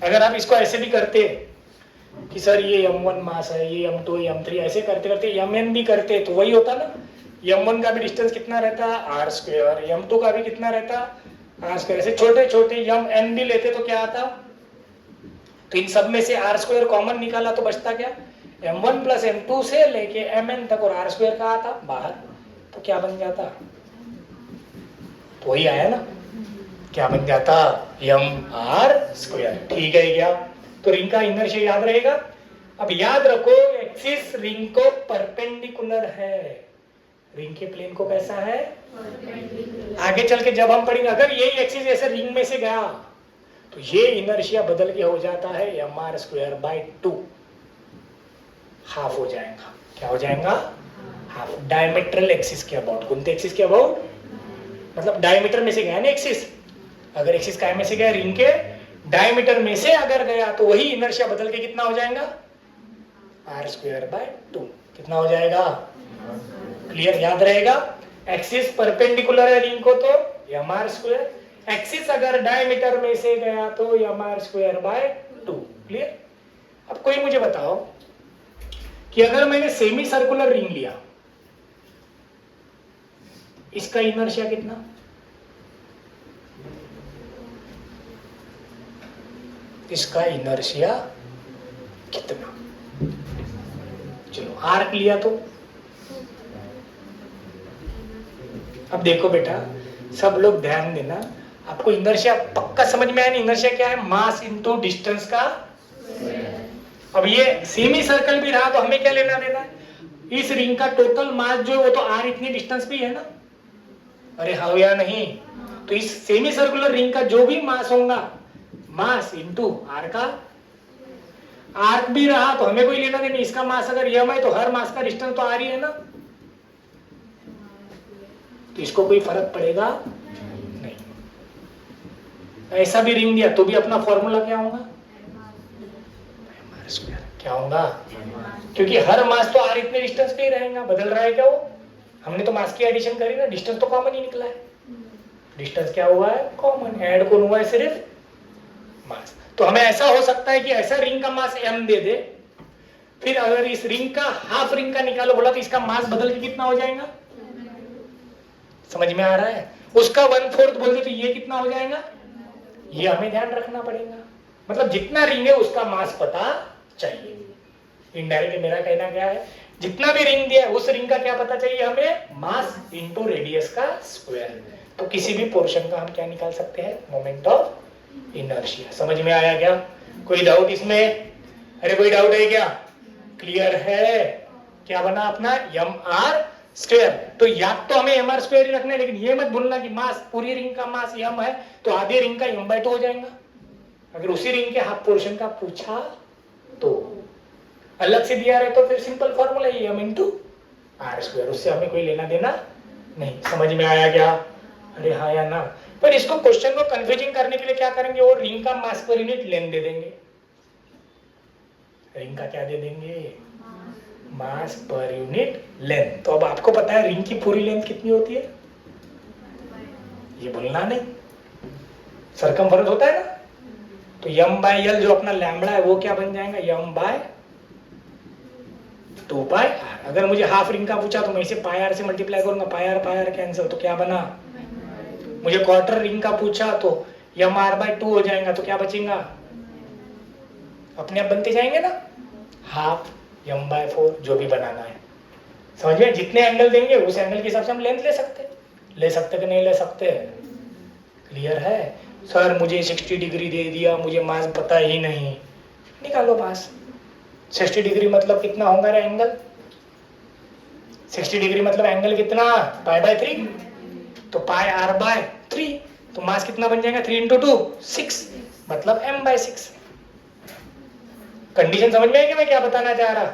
अगर आप इसको ऐसे भी करते कि सर ये m1 मास है, ये m2, m3, ऐसे करते करते mn भी करते तो वही होता ना। m1 का भी डिस्टेंस कितना रहता? r²। m2 का भी कितना रहता? r²। ऐसे छोटे छोटे mn भी लेते तो क्या आता? तो इन सब में से r² कॉमन निकाला तो बचता क्या? m1 प्लस m2 से लेके mn तक, और r² का आता बाहर, तो क्या बन जाता? तो वही आया ना, क्या बन जाता? mr²। ठीक है क्या? तो रिंग का इनर्शिया याद रहेगा। अब याद रखो एक्सिस रिंग को परपेंडिकुलर है, रिंग के प्लेन को कैसा है? आगे चल के जब हम पढ़ेंगे अगर यही एक्सिस ऐसे रिंग में से गया तो ये इनर्शिया बदल के हो जाता है mr²/2, हाफ हो जाएगा। क्या हो जाएगा? हाफ। डायमीट्रल एक्सिस के अबाउट। कौन से एक्सिस के अबाउट? मतलब डायमीटर में से गया ना एक्सिस, अगर एक्सिस काय में से गया? रिंग के डायमीटर में से अगर गया तो वही इनर्शिया बदल के कितना हो जाएगा? r²/2। कितना हो जाएगा? क्लियर? याद रहेगा, एक्सिस परपेंडिकुलर है रिंग को तो mr², एक्सिस अगर डायमीटर में से गया तो mr²/2। क्लियर? अब कोई मुझे बताओ कि अगर मैंने सेमी सर्कुलर रिंग लिया, इसका इनर्शिया कितना? इसका इनर्शिया कितना? चलो आर्क लिया तो, अब देखो बेटा सब लोग ध्यान देना, आपको इनर्शिया पक्का समझ में आया ना? इनर्शिया क्या है? मास इनटू डिस्टेंस का। अब ये सेमी सर्कल भी रहा तो हमें क्या लेना देना है, इस रिंग का टोटल मास जो है वो तो r इतनी डिस्टेंस पे ही है ना, अरे हाँ या नहीं, तो इस सेमी सर्कुलर रिंग का जो भी मास होगा, मास इनटू r का, आर्क भी रहा तो हमें कोई लेना देना, इसका मास अगर m है तो हर मास का डिस्टेंस तो r ही है ना, तो इसको कोई फर्क पड़ेगा नहीं। ऐसा भी रिंग दिया तो भी अपना फॉर्मूला क्या होगा, क्या होगा, क्योंकि हर मास तो r इतने डिस्टेंस पे ही रहेगा, बदल रहा है क्या वो, हमने तो मास की एडिशन करी ना, डिस्टेंस तो कॉमन ही निकला है, डिस्टेंस क्या हुआ है कॉमन, ऐड कौन हुआ है सिर्फ मास। तो हमें ऐसा हो सकता है कि ऐसा रिंग का मास m दे दे, फिर अगर इस रिंग का हाफ रिंग का निकालो बोला तो इसका मास बदल के कितना हो जाएगा, समझ में आ रहा है, उसका 1/4 बोल दे तो ये कितना हो जाएगा, ये हमें ध्यान रखना पड़ेगा, मतलब जितना रिंग है उसका मास पता चाहिए। इनडायरेक्टली मेरा कहना क्या है, जितना भी रिंग दिया है उस रिंग का क्या पता चाहिए हमें, मास इनटू रेडियस का स्क्वायर। तो किसी भी पोर्शन का हम क्या निकाल सकते हैं, मोमेंट ऑफ इनर्शिया। समझ में आया क्या, कोई डाउट इसमें, अरे कोई डाउट है क्या, क्लियर है, क्या बना अपना mr स्क्वायर। तो या तो हमें mr स्क्वायर ही रखना है, लेकिन ये मत भूलना कि मास, पूरी रिंग का मास m है तो आधे रिंग का m/2 हो जाएगा, अगर उसी रिंग के हाफ पोर्शन का पूछा तो अलग से दिया रहे तो फिर सिंपल फॉर्मूला ये m इंटू r स्क्वायर, उससे हमें कोई लेना देना नहीं। समझ में आया क्या, अरे हाँ या ना। पर इसको क्वेश्चन को कंफ्यूजिंग करने के लिए क्या करेंगे, वो रिंग का मास पर यूनिट लेंथ दे देंगे, रिंग का क्या दे देंगे, मास पर यूनिट लेंथ। तो अब आपको पता है रिंग की पूरी लेंथ कितनी होती है, ये भूलना नहीं, सरकमफेरेंस होता है ना, तो m/l जो अपना लैम्बडा है वो क्या बन जाएगा, m/2πr। अगर मुझे हाफ रिंग का पूछा तो मैं इसे πr से मल्टीप्लाई करूंगा, πr कैंसिल, तो क्या बना, मुझे क्वार्टर रिंग का पूछा तो mr/2 हो जाएगा, तो क्या बचेगा, अपने आप बनते जाएंगे ना, हाफ m/4 जो भी बनाना है। समझ में, जितने एंगल देंगे उस एंगल के हिसाब से हम लेंथ ले सकते कि नहीं ले सकते, क्लियर है। सर मुझे 60 डिग्री दे दिया, मुझे मास पता ही नहीं, निकालो मास, 60 डिग्री मतलब कितना होगा रे एंगल, 60 डिग्री मतलब एंगल कितना, π/3, तो πr/3, तो मास कितना बन जाएगा, 3 × 2 6, मतलब m/6। कंडीशन समझ में आई कि मैं क्या बताना चाह रहा,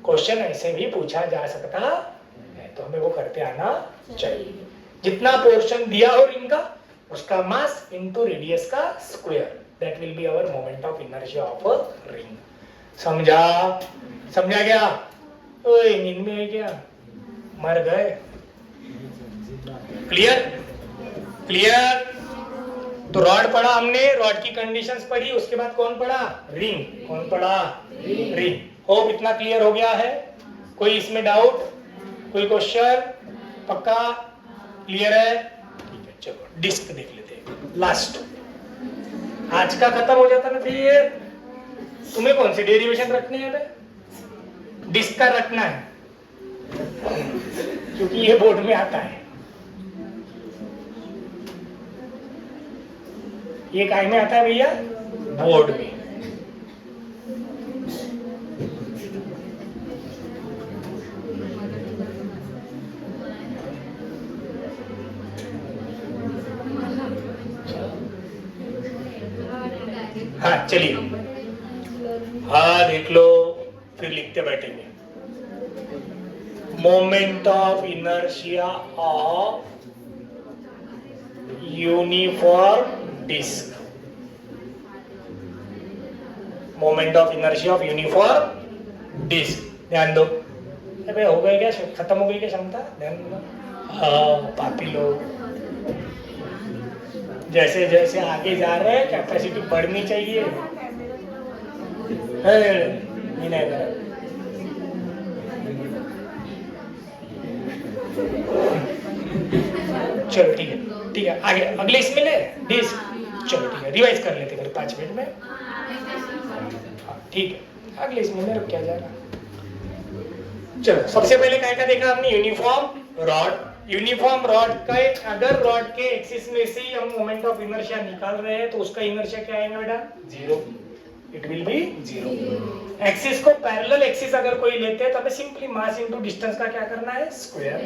क्वेश्चन ऐसे भी पूछा जा सकता है, तो हमें वो करते आना चाहिए। जितना पोर्शन दिया हो रिंग का उसका मास इनटू रेडियस का square, that will be our moment of inertia of a ring. समझा क्या, ओए नींद में है क्या, मर गए, क्लियर। तो रॉड पढ़ा हमने, रॉड की कंडीशंस पढ़ी, उसके बाद कौन पढ़ा, रिंग, कौन पढ़ा, रिंग। होप इतना क्लियर हो गया है, कोई इसमें डाउट, कोई क्वेश्चन, पक्का क्लियर है, ठीक है। चलो डिस्क देख लेते हैं, लास्ट आज का खत्म हो जाता ना, फिर तुम्हें कौन सी डेरिवेशन रखने हैं, डिस्क का रखना है क्योंकि ये बोर्ड में आता है, ये काय में आता है भैया, बोर्ड में। हाँ चलिए, हाँ देख लो, फिर लिखते बैठेंगे। Moment of inertia of uniform disc, moment of inertia of uniform disc, ध्यान दो। अबे हो गई क्या, खत्म हो गई क्या क्षमता, ध्यान दो। हाँ पापी लोग, जैसे जैसे आगे जा रहे हैं कैपेसिटी बढ़नी चाहिए, चलो ठीक है आगे अगले इसमें ले डिस्क, चलो ठीक है रिवाइज कर लेते फिर 5 मिनट में, ठीक है अगले इसमें में रुक क्या जा रहा। चलो सबसे पहले क्या क्या देखा हमने, यूनिफॉर्म रॉड। यूनिफॉर्म रॉड का अगर रॉड के एक्सिस में से हम मोमेंट ऑफ इनर्शिया निकाल रहे हैं तो उसका इनर्शिया क्या आएगा बेटा, 0। It will be 0। एक्सिस को पैरेलल एक्सिस अगर कोई लेते हैं तो हमें सिंपली मास इनटू डिस्टेंस का क्या करना है, स्क्वायर।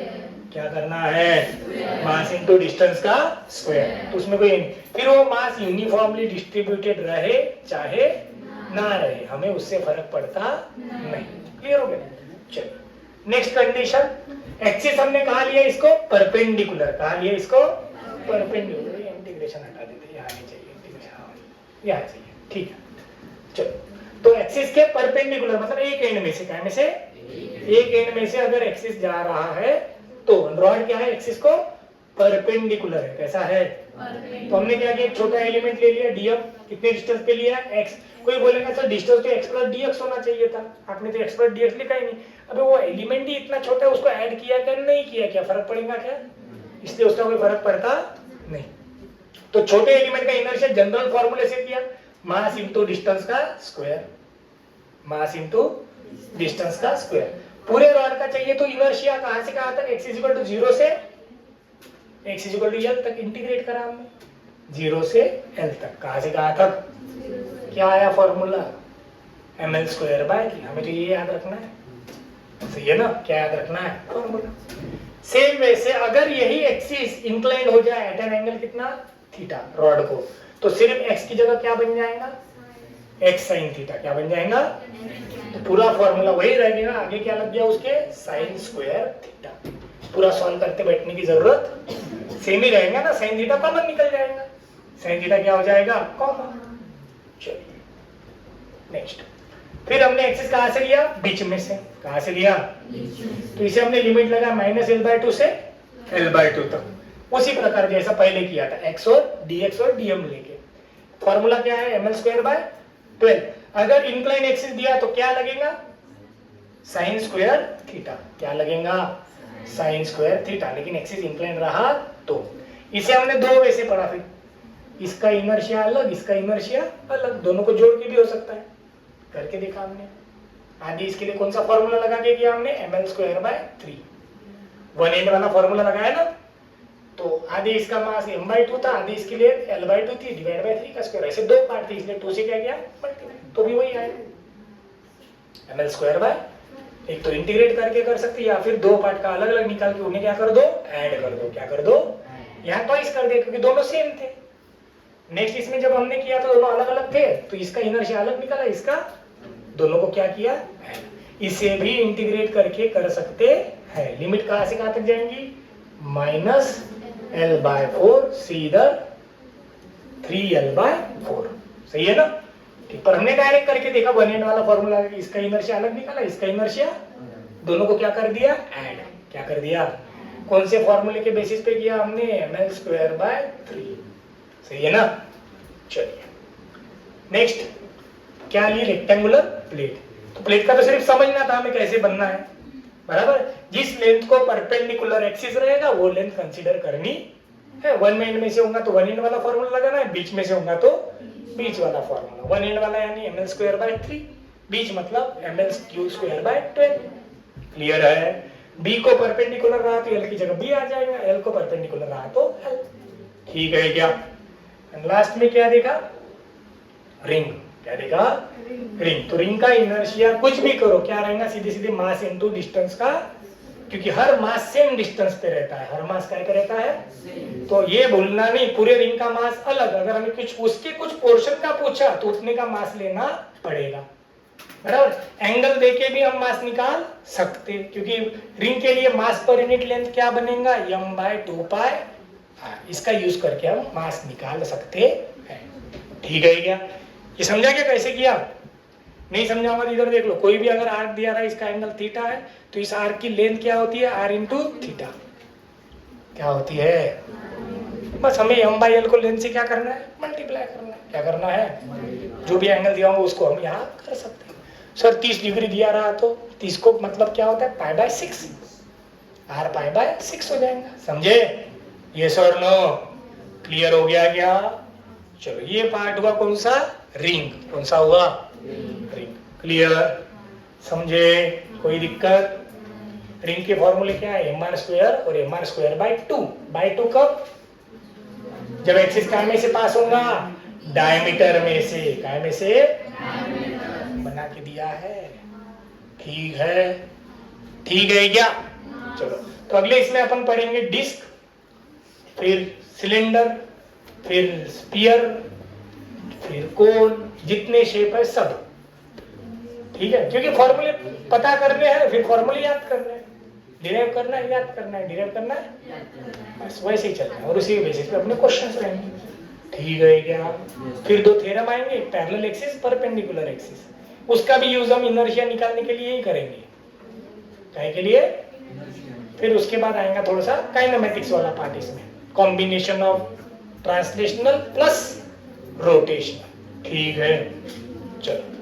क्या करना है, मास इनटू डिस्टेंस का स्क्वायर। तो उसमें कोई फिर वो मास यूनिफॉर्मली डिस्ट्रीब्यूटेड रहे चाहे ना रहे, हमें उससे फर्क पड़ता नहीं। क्लियर हो गया? चलो नेक्स्ट कंडीशन, एक्सिस हमने कहा लिया इसको परपेंडिकुलर, कहा लिया इसको परपेंडिकुलर। इंटीग्रेशन हटा देते, यहाँ नहीं चाहिए इंटीग्रेशन, यहाँ चाहिए, ठीक है। चलो तो एक्सिस के परपेंडिकुलर मतलब एक एंड में से, क्या में से, एक एंड में से अगर एक्सिस जा रहा है तो रॉड क्या है, एक्सिस को परपेंडिकुलर है। कैसा है? तो हमने क्या किया, एक छोटा एलिमेंट ले लिया डीएम, कितने डिस्टेंस पे लिया, एक्स। कोई बोलेगा सर डिस्टेंस तो एक्स प्लस डीएक्स होना चाहिए था, आपने तो एक्स प्लस डीएक्स लिखा ही नहीं। अबे वो एलिमेंट ही इतना छोटा है, उसको ऐड किया क्या नहीं किया, क्या फर्क पड़ेगा क्या? इसलिए उसका कोई फर्क पड़ता नहीं। तो छोटे एलिमेंट का इनर्शिया जनरल फॉर्मूले से किया, मास इनटू डिस्टेंस का स्क्वायर, मास इनटू डिस्टेंस का स्क्वायर। पूरे रॉड का चाहिए तो इनर्शिया कहां से कहां तक, x इक्वल टू 0 से x इक्वल टू l तक इंटीग्रेट करा हमने, 0 से l तक। कहां से कहां तक? क्या आया formula, ml square by t। हमें तो ये याद रखना है, सही है ना? क्या याद रखना है? फॉर्मूला। सेम वैसे अगर यही एक्सिस इंक्लाइंड हो जाए एट एन एंगल कितना, थीटा, रॉड को, तो सिर्फ x की जगह क्या बन जाएगा, x sin थीटा। क्या बन जाएगा? तो पूरा फॉर्मूला वही रहेगा, आगे क्या लग गया उसके, sin स्क्वायर थीटा। पूरा सॉल्व करते बैठने की जरूरत सेम ही रहेगा ना, sin थीटा कॉमन निकल जाएगा, sin थीटा क्या हो जाएगा, कॉमन। चलिए नेक्स्ट, फिर हमने एक्सिस कहां से लिया, बीच में से। कहां से लिया? तो इसे हमने लिमिट लगा -l/2 से l/2 तक, उसी प्रकार जैसा पहले किया था, x और dx और dm लेके। फॉर्मूला क्या है, ml स्क्वायर बाय 12। अगर इंक्लाइन एक्सिस दिया तो क्या लगेगा, साइन स्क्वायर थीटा। क्या लगेगा, साइन स्क्वायर थीटा। लेकिन एक्सिस इंक्लाइन रहा तो इसे हमने दो वे से पढ़ा, फिर इसका इनर्शिया अलग, इसका इनर्शिया अलग, दोनों को जोड़ के भी हो सकता है, करके देखा हमने। आगे इसके लिए कौन सा फॉर्मूला लगा के किया हमने, ml square by 3। One and वाला फॉर्मूला लगाया ना, तो आधे इसका मास m/2 था, आधे इसके लिए l/2 थी, डिवाइड बाय 3 का स्क्वायर। ऐसे दो पार्ट थे, इसलिए 2 से क्या किया, मल्टीप्लाई, तो भी वही आएगा ml स्क्वायर बाय। एक तो इंटीग्रेट करके कर सकते, या फिर दो पार्ट का अलग अलग निकाल के उन्हें क्या कर दो, ऐड कर दो। क्या कर दो, यहाँ ट्वाइस कर दे, क्योंकि दोनों सेम थे। नेक्स्ट इसमें जब हमने किया तो दोनों अलग अलग थे, तो इसका इनर्शिया अलग निकला, इसका, दोनों को क्या किया, इसे भी इंटीग्रेट करके कर सकते हैं। लिमिट कहां से कहां तक जाएंगी, -l/4 से इधर 3l/4। सही है ना? ठीक, पर हमने डायरेक्ट करके देखा, वन एंड वाला फॉर्मूला, इसका इनर्शिया अलग निकाला, इसका इनर्शिया, दोनों को क्या कर दिया, ऐड। क्या कर दिया, कौन से फॉर्मूले के बेसिस पे किया हमने, ml स्क्वायर बाय 3। सही है ना? चलिए नेक्स्ट, क्या ली, रेक्टेंगुलर प्लेट। तो प्लेट का तो सिर्फ समझना था हमें कैसे बनना है, बराबर। जिस लेंथ को परपेंडिकुलर एक्सिस रहेगा वो लेंथ कंसीडर करनी है। वन एंड में से होगा तो वन एंड वाला फॉर्मूला लगाना है, बीच में से होगा तो बीच वाला फॉर्मूला। वन एंड वाला यानी ml स्क्वायर बाय 3, बीच मतलब ml cube square by 12। Clear है? b को परपेंडिकुलर रहा तो l की जगह b आ जाएगा, l को परपेंडिकुलर रहा तो l। ठीक है क्या? लास्ट में क्या देखा, रिंग। क्या देखा, रिंग। तो रिंग का इनर्शिया कुछ भी करो क्या रहेगा, सीधे सीधे मास इनटू डिस्टेंस का, क्योंकि हर मास सेम डिस्टेंस पे रहता है, हर मास क्या रहता है, तो ये भूलना नहीं, पूरे रिंग का मास अलग। अगर हमें कुछ उसके कुछ पोर्शन का पूछा तो उतने का मास लेना पड़ेगा, बराबर। एंगल देके भी हम मास निकाल सकते, क्योंकि रिंग के लिए मास पर यूनिट लेंथ क्या बनेगा, m/2π। इसका यूज करके हम मास निकाल सकते हैं। ठीक है क्या? ये समझा क्या कैसे किया? नहीं समझा होगा तो इधर देख लो, कोई भी अगर आर्क दिया रहा है, इसका एंगल थीटा है, तो इस आर्क की लेंथ क्या होती है, r इंटू थीटा। क्या होती है, बस हमें m/l को लेंथ से क्या करना है, मल्टीप्लाई करना है। क्या करना है, जो भी एंगल दिया होगा उसको हम यहाँ कर सकते हैं। सर 30 डिग्री दिया रहा तो 30 को मतलब क्या होता है, π/6, r π/6 हो जाएगा। समझे? यस और नो? क्लियर हो गया क्या? चलो ये पार्ट हुआ कौन सा, रिंग। कौन सा हुआ, रिंग। क्लियर? समझे? कोई दिक्कत? रिंग के फॉर्मूले क्या है, mr स्क्वायर और mr स्क्वायर बाय 2। बाय 2 कब, जब एक्सिस काय में से पास होगा, डायमीटर में से, काय में से बना के दिया है। ठीक है, ठीक है क्या? चलो, तो अगले इसमें अपन पढ़ेंगे डिस्क, फिर सिलेंडर, फिर स्फीयर, फिर कोन, जितने शेप है सब। ठीक है, क्योंकि फॉर्मूले पता करने हैं, फिर फॉर्मूले याद करने हैं, डिराइव करना है, याद करना है, डिराइव करना है, बस वैसे ही चलना है। और उसी बेसिस पे अपने क्वेश्चंस रहेंगे। ठीक है क्या? फिर दो थ्योरम आएंगे, पैरेलल एक्सिस, परपेंडिकुलर एक्सिस। उसका भी यूज हम इनर्शिया निकालने के लिए ही करेंगे। काहे के लिए? फिर उसके बाद आएगा थोड़ा सा काइनेमेटिक्स वाला पार्ट, इसमें combination of translational plus rotational. ठीक है, चलो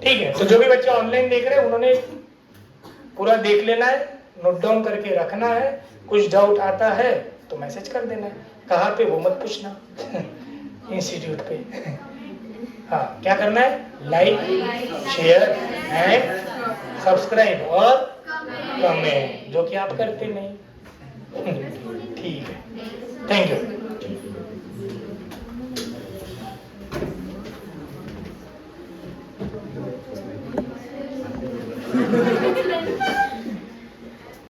ठीक है। तो जो भी बच्चे ऑनलाइन देख रहे हैं उन्होंने पूरा देख लेना है, नोट डाउन करके रखना है। कुछ डाउट आता है तो मैसेज कर देना है। कहाँ पे वो मत पूछना इंस्टीट्यूट पे। हाँ, क्या करना है? लाइक, शेयर एंड सब्सक्राइब और कमेंट, जो कि आप करते नहीं। ठीक है, थैंक यू।